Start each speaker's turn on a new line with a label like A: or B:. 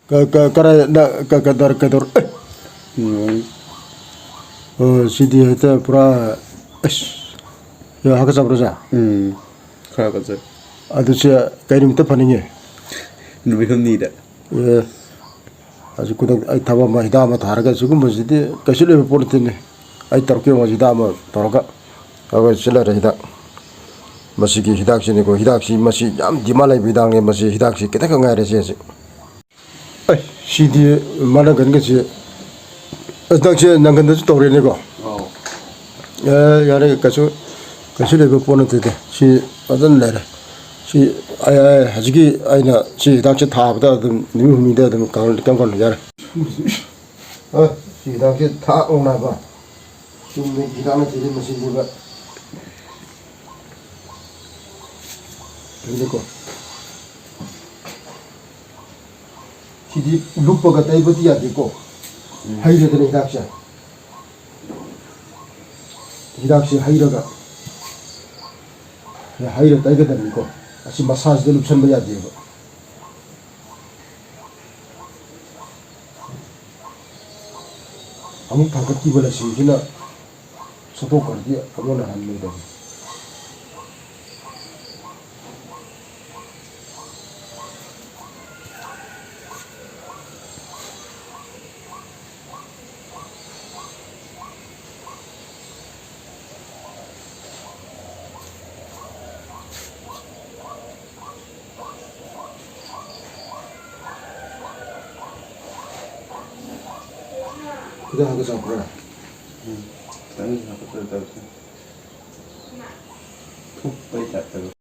A: Kara na kadar sidi itu pura ya hak sabroja
B: khá có giật
A: ada sih kayak ini tuh paniknya
B: nó bị không nhị đấy
A: ya aja kudang ay tawa mah hidama tharga sugu masjid kasih lebih portin nih ay tarkio masjid hidama toroka agak selar hidak masih hidak sini kok hidak sih masih jam di mana bidangnya masih hidak sih kita kan nggak ada sih ay sidi mana kan sih tak sih nangkan itu tahu ini kok ya ada kasih lebih portin deh si ada nera si ay haji ayna si hidak sih thap dah tuh nih humida tuh kalau ya si hidak sih thap orang apa cuma hidaknya jadi masih juga ini kok jadi lupa kata ibu dia diko hai dia ni hidak sih hai raga ya hai raga tadi kan diko asyik massage dulu pesan bayar dia kamu tangkap tiba lah sih kena satu kerja kamu nak hamil dah kita harus apa?
B: Tadi apa tuh? Tuh, baik tak tuh.